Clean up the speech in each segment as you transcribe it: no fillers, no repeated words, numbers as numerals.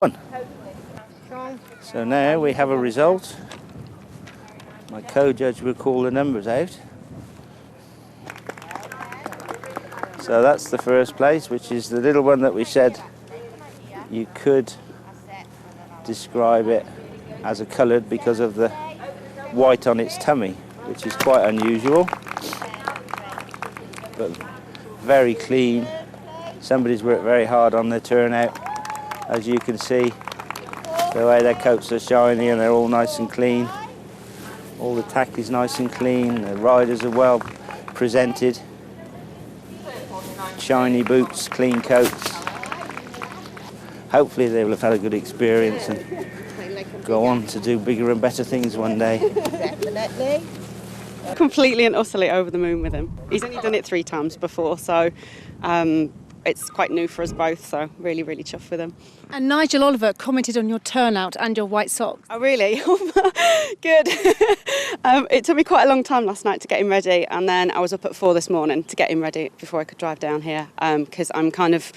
So now we have a result. My co-judge will call the numbers out. So that's the first place, which is the little one that we said you could describe it as a coloured because of the white on its tummy, which is quite unusual, but very clean. Somebody's worked very hard on their turnout. As you can see, the way their coats are shiny and they're all nice and clean. All the tack is nice and clean, the riders are well presented. Shiny boots, clean coats. Hopefully they will have had a good experience and go on to do bigger and better things one day. Definitely. Completely and utterly over the moon with him. He's only done it 3 times before, so it's quite new for us both, so really, really chuffed with him. And Nigel Oliver commented on your turnout and your white socks. Oh, really? Good. It took me quite a long time last night to get him ready, and then I was up at 4 this morning to get him ready before I could drive down here, because I'm kind of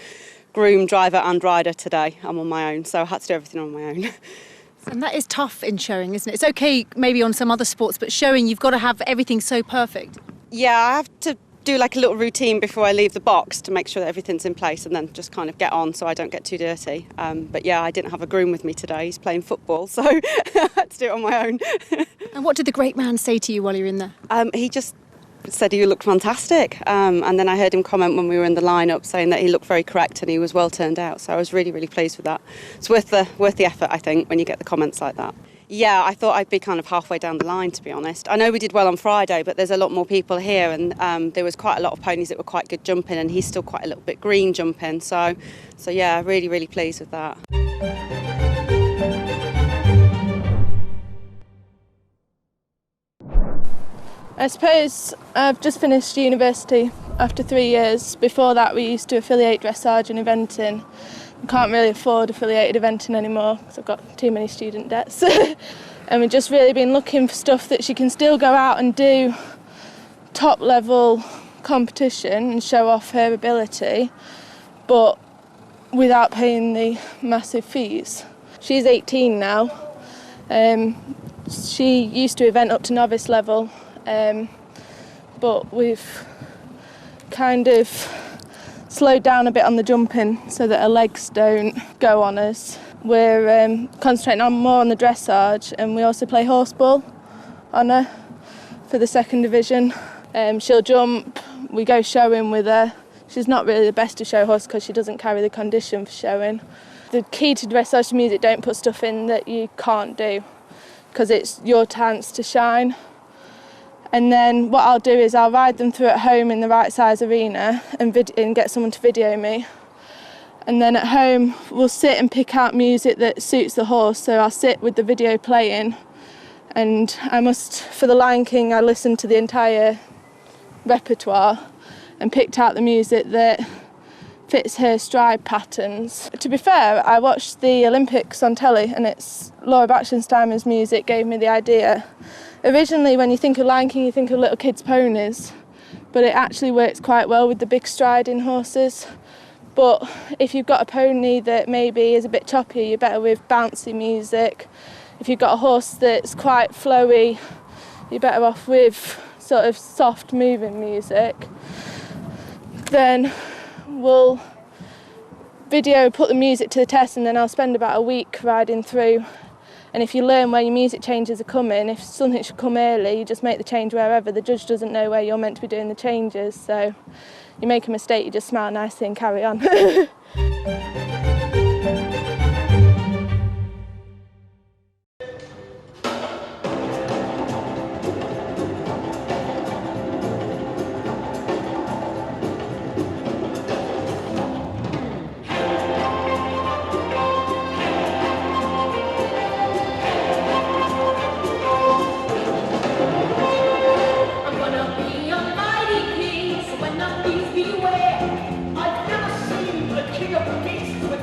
groom, driver and rider today. I'm on my own, so I had to do everything on my own. And that is tough in showing, isn't it? It's okay maybe on some other sports, but showing you've got to have everything so perfect. Yeah, I have to do like a little routine before I leave the box to make sure that everything's in place and then just kind of get on so I don't get too dirty. But yeah, I didn't have a groom with me today. He's playing football, so I had to do it on my own. And what did the great man say to you while you were in there? He just said you looked fantastic. And then I heard him comment when we were in the lineup saying that he looked very correct and he was well turned out. So I was really, really pleased with that. It's worth the effort, I think, when you get the comments like that. Yeah, I thought I'd be kind of halfway down the line, to be honest. I know we did well on Friday, but there's a lot more people here, and there was quite a lot of ponies that were quite good jumping, and he's still quite a little bit green jumping. So yeah, really, really pleased with that. I suppose I've just finished university after 3 years. Before that, we used to affiliate dressage and eventing. I can't really afford affiliated eventing anymore because I've got too many student debts. And we've just really been looking for stuff that she can still go out and do top level competition and show off her ability, but without paying the massive fees. She's 18 now. She used to event up to novice level, but we've kind of slowed down a bit on the jumping so that her legs don't go on us. We're concentrating more on the dressage, and we also play horseball on her for the 2nd division. She'll jump, we go showing with her. She's not really the best to show horse because she doesn't carry the condition for showing. The key to dressage music, don't put stuff in that you can't do because it's your chance to shine. And then what I'll do is I'll ride them through at home in the right size arena and get someone to video me. And then at home we'll sit and pick out music that suits the horse. So I'll sit with the video playing, and for the Lion King, I listened to the entire repertoire and picked out the music that fits her stride patterns. To be fair, I watched the Olympics on telly, and it's Laura Bachtensteimer's music gave me the idea. Originally, when you think of Lion King, you think of little kids' ponies, but it actually works quite well with the big striding horses. But if you've got a pony that maybe is a bit choppy, you're better with bouncy music. If you've got a horse that's quite flowy, you're better off with sort of soft moving music. Then we'll put the music to the test, and then I'll spend about a week riding through. And if you learn where your music changes are coming, if something should come early, you just make the change wherever. The judge doesn't know where you're meant to be doing the changes, so you make a mistake, you just smile nicely and carry on. I've never seen a king of beasts with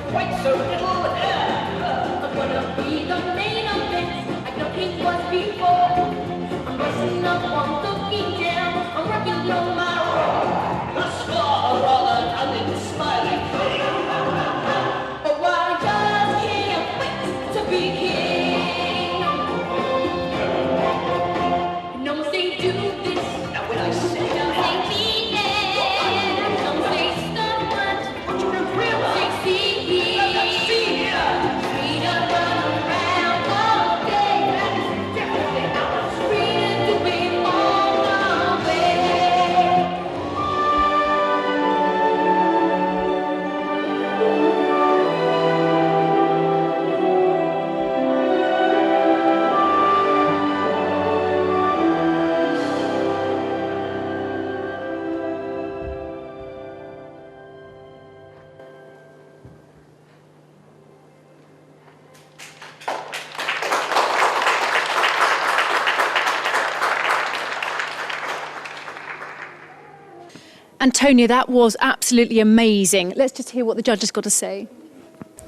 Antonia, that was absolutely amazing. Let's just hear what the judges got to say.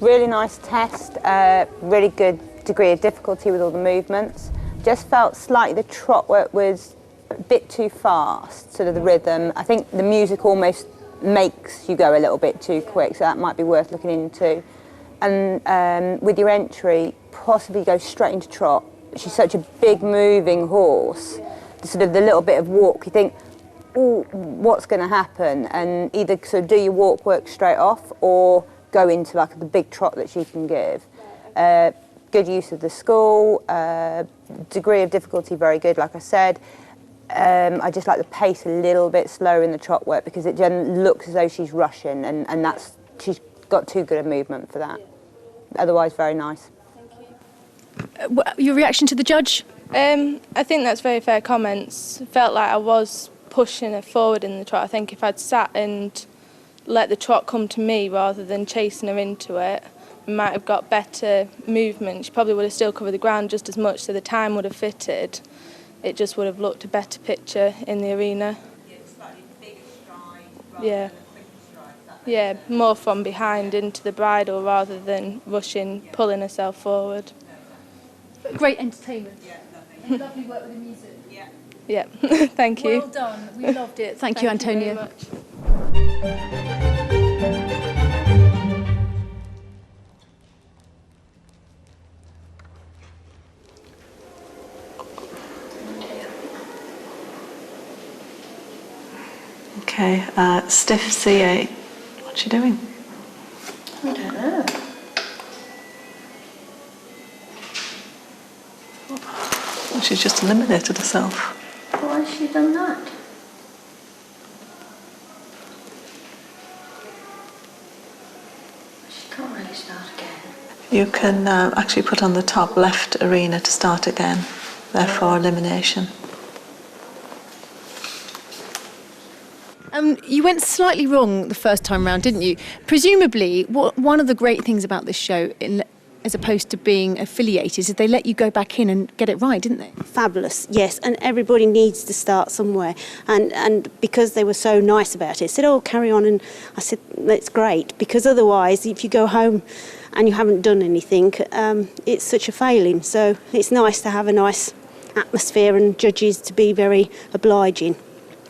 Really nice test, really good degree of difficulty with all the movements. Just felt slightly the trot work was a bit too fast, sort of the rhythm. I think the music almost makes you go a little bit too quick, so that might be worth looking into. And with your entry, possibly go straight into trot. She's such a big moving horse. The little bit of walk, you think, oh, what's going to happen? And either sort of do your walk work straight off or go into like the big trot that she can give. Good use of the school, degree of difficulty very good, like I said. I just like the pace a little bit slower in the trot work because it then looks as though she's rushing, and she's got too good a movement for that. Otherwise, very nice. Your reaction to the judge? I think that's very fair comments. Felt like I was pushing her forward in the trot. I think if I'd sat and let the trot come to me rather than chasing her into it, I might have got better movement. She probably would have still covered the ground just as much, so the time would have fitted. It just would have looked a better picture in the arena. Slightly bigger stride rather Yeah. than a quicker stride. Yeah, more from behind into the bridle rather than rushing, pulling herself forward. Great entertainment. And lovely work with the music. Yeah, thank you. Well done. We loved it. Thank you, very Antonia. much. Okay, stiff C8. What's she doing? I don't know. Well, she's just eliminated herself. Why has she done that? She can't really start again. You can actually put on the top left arena to start again, therefore elimination. You went slightly wrong the first time round, didn't you? Presumably, one of the great things about this show, as opposed to being affiliated, is they let you go back in and get it right, didn't they? Fabulous, yes, and everybody needs to start somewhere. And because they were so nice about it, said, oh, carry on, and I said, that's great, because otherwise, if you go home and you haven't done anything, it's such a failing. So it's nice to have a nice atmosphere and judges to be very obliging.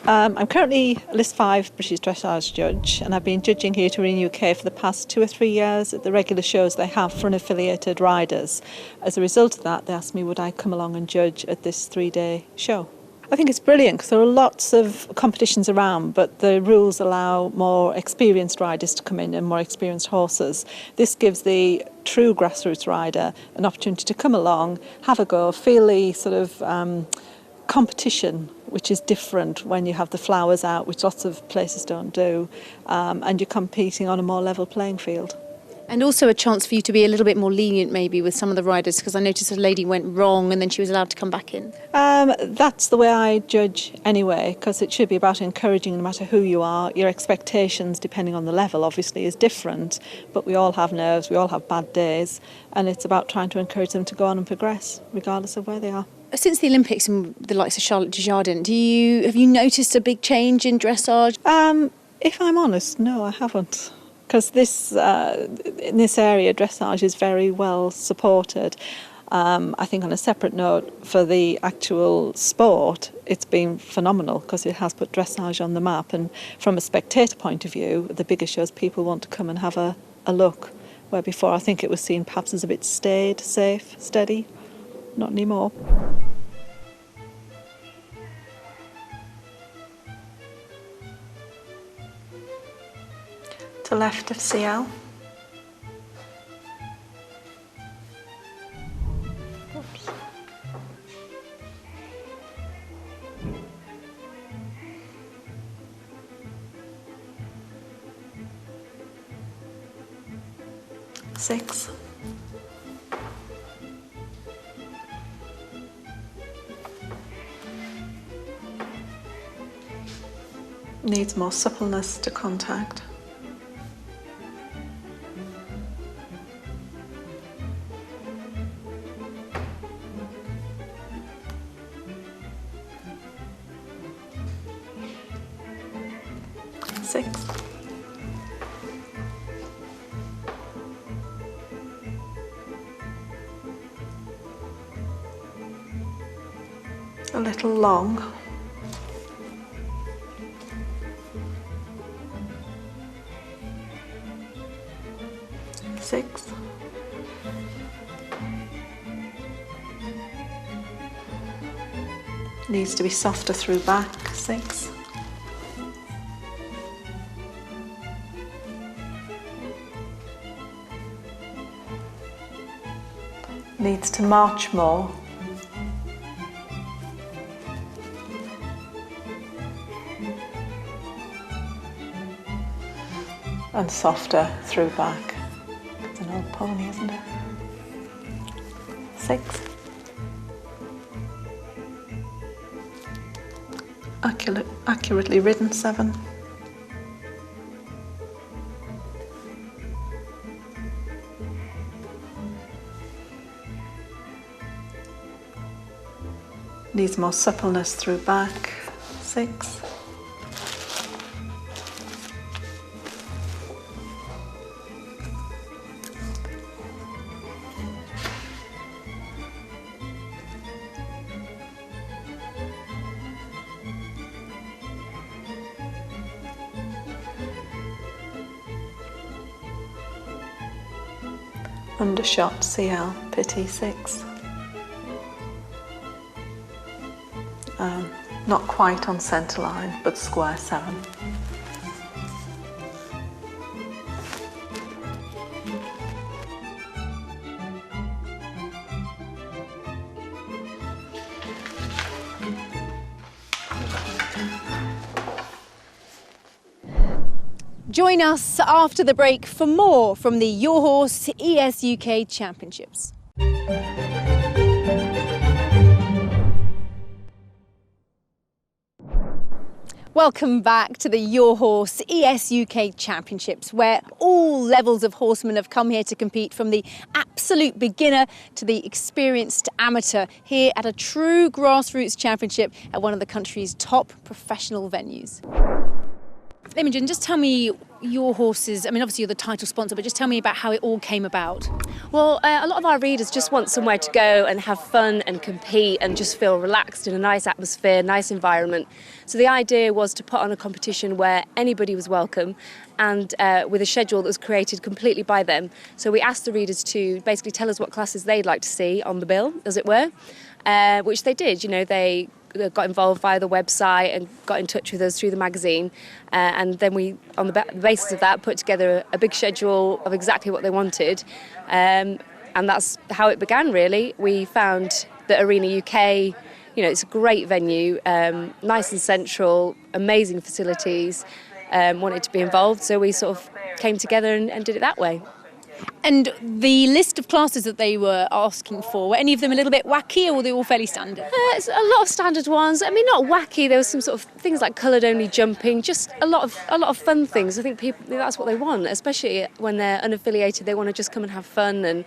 I'm currently a List 5 British Dressage judge, and I've been judging here to Arena UK for the past 2 or 3 years at the regular shows they have for unaffiliated riders. As a result of that, they asked me would I come along and judge at this 3-day show. I think it's brilliant because there are lots of competitions around, but the rules allow more experienced riders to come in and more experienced horses. This gives the true grassroots rider an opportunity to come along, have a go, feel the sort of competition, which is different when you have the flowers out, which lots of places don't do, and you're competing on a more level playing field. And also a chance for you to be a little bit more lenient maybe with some of the riders, because I noticed a lady went wrong and then she was allowed to come back in. That's the way I judge anyway, because it should be about encouraging no matter who you are. Your expectations, depending on the level, obviously is different, but we all have nerves, we all have bad days, and it's about trying to encourage them to go on and progress, regardless of where they are. Since the Olympics and the likes of Charlotte Desjardins, have you noticed a big change in dressage? If I'm honest, no, I haven't. Because in this area, dressage is very well supported. I think on a separate note, for the actual sport, it's been phenomenal because it has put dressage on the map. And from a spectator point of view, the bigger shows, people want to come and have a look. Where before, I think it was seen perhaps as a bit staid, safe, steady. Not anymore. To left of CL. Oops. Six. Needs more suppleness to contact. 6. A little long. 6. Needs to be softer through back. 6. Needs to march more. And softer through back. It's an old pony, isn't it? 6. Accurately ridden. 7. Needs more suppleness through back. 6. Undershot CL, pity. 6. Not quite on centre line, but square. 7. Join us after the break for more from the Your Horse ES UK Championships. Welcome back to the Your Horse ES UK Championships, where all levels of horsemen have come here to compete, from the absolute beginner to the experienced amateur, here at a true grassroots championship at one of the country's top professional venues. Imogen, just tell me your horses, I mean obviously you're the title sponsor, but just tell me about how it all came about. Well, a lot of our readers just want somewhere to go and have fun and compete and just feel relaxed in a nice atmosphere, nice environment. So the idea was to put on a competition where anybody was welcome, and with a schedule that was created completely by them. So we asked the readers to basically tell us what classes they'd like to see on the bill, as it were, which they did. You know, they got involved via the website and got in touch with us through the magazine, and then we, on the basis of that, put together a big schedule of exactly what they wanted, and that's how it began, really. We found that Arena UK, you know, it's a great venue, nice and central, amazing facilities, wanted to be involved, so we sort of came together and did it that way. And the list of classes that they were asking for, were any of them a little bit wacky, or were they all fairly standard? It's a lot of standard ones. I mean, not wacky. There was some sort of things like coloured only jumping, just a lot of fun things. I think people, that's what they want, especially when they're unaffiliated. They want to just come and have fun and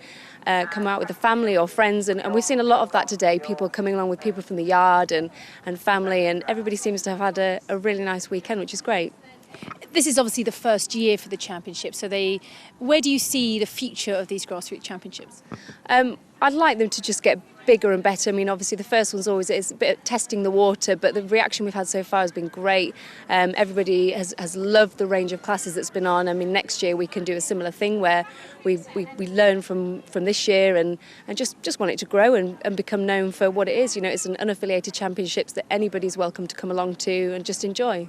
come out with the family or friends, and we've seen a lot of that today. People coming along with people from the yard and family, and everybody seems to have had a really nice weekend, which is great. This is obviously the first year for the championship, so where do you see the future of these grassroots championships? I'd like them to just get bigger and better. I mean, obviously the first one's always it's a bit of testing the water, but the reaction we've had so far has been great. Everybody has loved the range of classes that's been on. I mean, next year we can do a similar thing where we learn from this year and just want it to grow and become known for what it is. You know, it's an unaffiliated championships that anybody's welcome to come along to and just enjoy.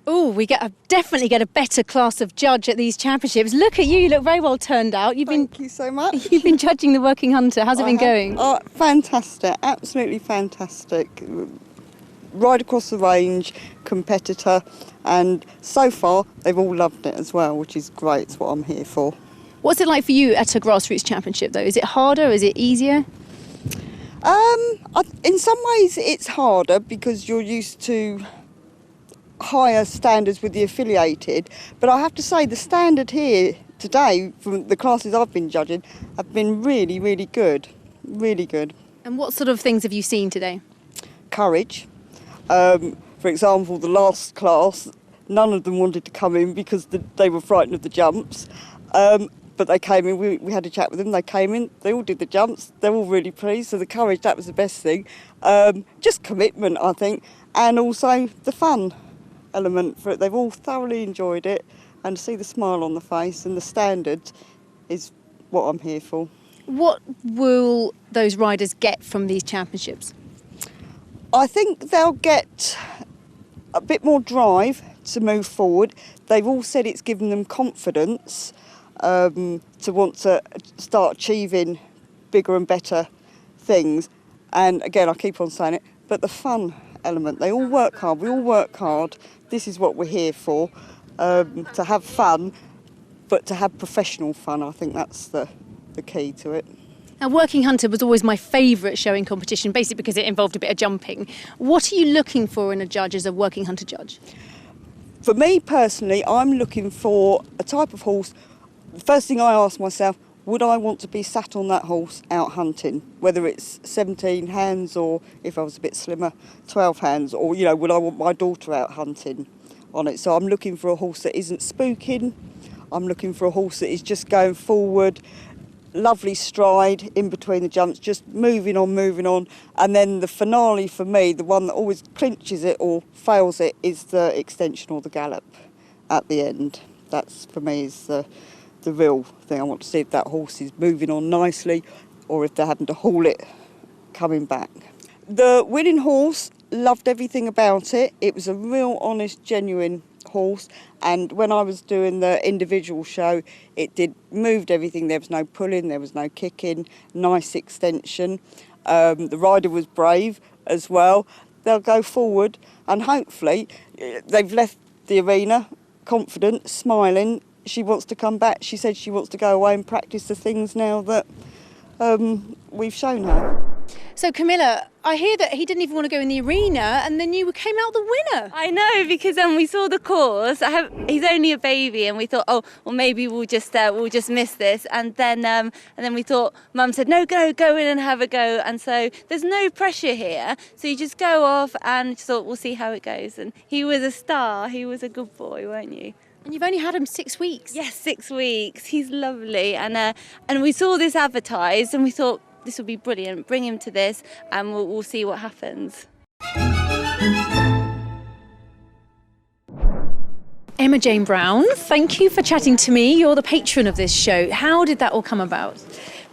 Oh, we definitely get a better class of judge at these championships. Look at you, you look very well turned out. Thank you so much. You've been judging the Working Hunter. How's it been going? Oh, fantastic, absolutely fantastic. Right across the range, competitor, and so far they've all loved it as well, which is great. It's what I'm here for. What's it like for you at a grassroots championship though? Is it harder? Is it easier? In some ways it's harder because you're used to higher standards with the affiliated, but I have to say the standard here today from the classes I've been judging have been really, really good, really good. And what sort of things have you seen today? Courage, For example, the last class, none of them wanted to come in because they were frightened of the jumps. But they came in, we had a chat with them, they came in, they all did the jumps, they're all really pleased, so the courage, that was the best thing. Just commitment, I think, and also the fun element for it. They've all thoroughly enjoyed it, and to see the smile on the face and the standard is what I'm here for. What will those riders get from these championships? I think they'll get a bit more drive to move forward. They've all said it's given them confidence to want to start achieving bigger and better things. And again, I keep on saying it, but the fun element, they all work hard, we all work hard. This is what we're here for, to have fun, but to have professional fun. I think that's the key to it. Now, Working Hunter was always my favourite showing competition, basically because it involved a bit of jumping. What are you looking for in a judge as a Working Hunter judge? For me personally, I'm looking for a type of horse. The first thing I ask myself, would I want to be sat on that horse out hunting? Whether it's 17 hands or, if I was a bit slimmer, 12 hands, or, you know, would I want my daughter out hunting on it? So I'm looking for a horse that isn't spooking. I'm looking for a horse that is just going forward, lovely stride in between the jumps, just moving on. And then the finale for me, the one that always clinches it or fails it, is the extension or the gallop at the end. That's, for me, is the real thing. I want to see if that horse is moving on nicely or if they're having to haul it coming back. The winning horse, loved everything about it. It was a real honest, genuine horse, and when I was doing the individual show, it moved everything. There was no pulling, there was no kicking, nice extension. The rider was brave as well. They'll go forward, and hopefully they've left the arena confident, smiling. She wants to come back. She said she wants to go away and practice the things now that we've shown her. So, Camilla, I hear that he didn't even want to go in the arena, and then you came out the winner. I know, because we saw the course. He's only a baby, and we thought, oh, well, maybe we'll just miss this. And then we thought, Mum said, no, go in and have a go. And so there's no pressure here. So you just go off and just thought, we'll see how it goes. And he was a star. He was a good boy, weren't you? And you've only had him 6 weeks. Yes, 6 weeks. He's lovely. And we saw this advertised, and we thought, this will be brilliant. Bring him to this, and we'll see what happens. Emma Jane Brown, thank you for chatting to me. You're the patron of this show. How did that all come about?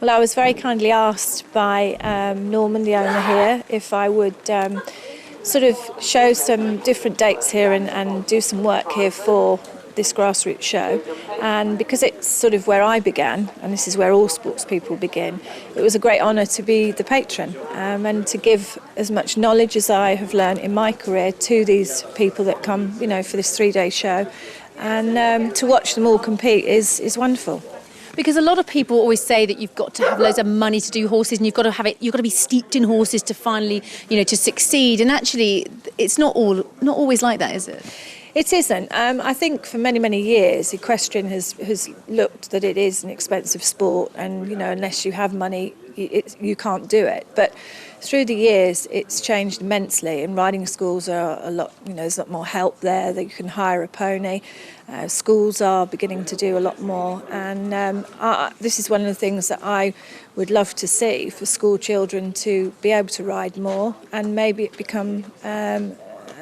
Well, I was very kindly asked by Norman, the owner here, if I would sort of show some different dates here and do some work here for this Grassroots show. And because it's sort of where I began, and this is where all sports people begin, it was a great honour to be the patron and to give as much knowledge as I have learned in my career to these people that come, you know, for this 3-day show. And to watch them all compete is wonderful. Because a lot of people always say that you've got to have loads of money to do horses, and you've got to be steeped in horses to finally, you know, to succeed. And actually, it's not always like that, is it? It isn't. I think for many, many years, equestrian has looked that it is an expensive sport, and, you know, unless you have money, you can't do it. But through the years, it's changed immensely, and riding schools are a lot, you know, there's a lot more help there, that you can hire a pony. Schools are beginning to do a lot more, and this is one of the things that I would love to see, for school children to be able to ride more, and maybe it become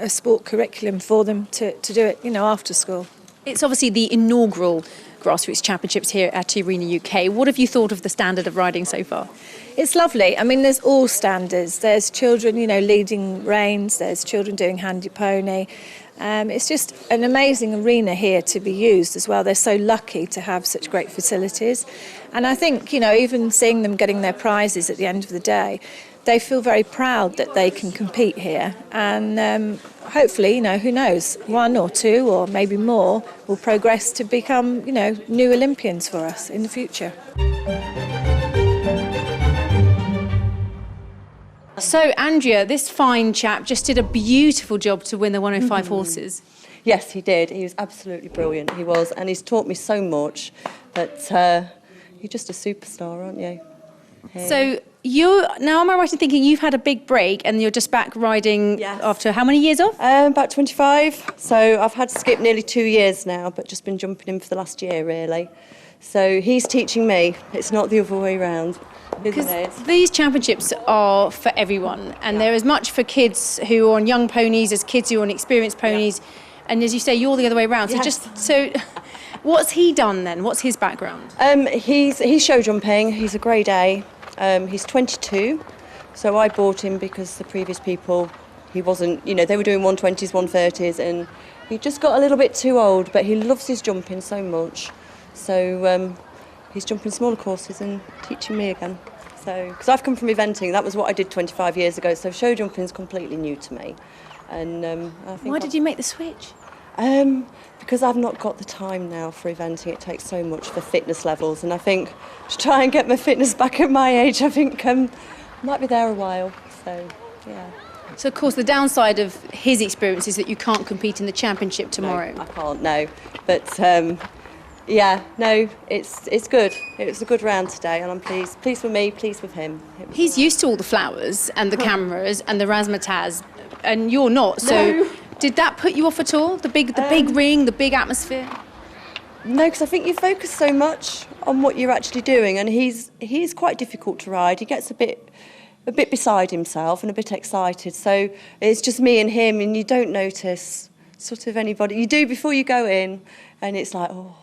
a sport curriculum for them to do it, you know, after school. It's obviously the inaugural Grassroots Championships here at Arena UK. What have you thought of the standard of riding so far? It's lovely. I mean, there's all standards. There's children, you know, leading reins. There's children doing handy pony. It's just an amazing arena here to be used as well. They're so lucky to have such great facilities. And I think, you know, even seeing them getting their prizes at the end of the day, they feel very proud that they can compete here. And hopefully, you know, who knows, 1 or 2 or maybe more will progress to become, you know, new Olympians for us in the future. So, Andrea, this fine chap just did a beautiful job to win the 105 horses. Yes, he did. He was absolutely brilliant. He was, and he's taught me so much. But you're just a superstar, aren't you? So, Now, am I right in thinking you've had a big break and you're just back riding after how many years off? About 25. So I've had to skip nearly 2 years now, but just been jumping in for the last year, really. So he's teaching me. It's not the other way round. Because these championships are for everyone, and they're as much for kids who are on young ponies as kids who are on experienced ponies. And as you say, you're the other way around. So what's he done then? What's his background? He's show jumping. He's a grade A. He's 22, so I bought him because the previous people, he wasn't, they were doing 120s, 130s, and he just got a little bit too old, but he loves his jumping so much. So he's jumping smaller courses and teaching me again. So, because I've come from eventing, that was what I did 25 years ago, so show jumping is completely new to me. And I think Why did you make the switch? Because I've not got the time now for eventing. It takes so much for fitness levels, and I think to try and get my fitness back at my age, I think might be there a while. So, yeah. So, of course, the downside of his experience is that you can't compete in the championship tomorrow. No, I can't, no. But, it's good. It was a good round today, and I'm pleased. Pleased with me, pleased with him. He's used to all the flowers and the cameras and the razzmatazz, and you're not, so... No. Did that put you off at all? The big ring, the big atmosphere? No, because I think you focus so much on what you're actually doing, and he's quite difficult to ride. He gets a bit beside himself and a bit excited. So it's just me and him, and you don't notice sort of anybody. You do before you go in, and it's like, oh,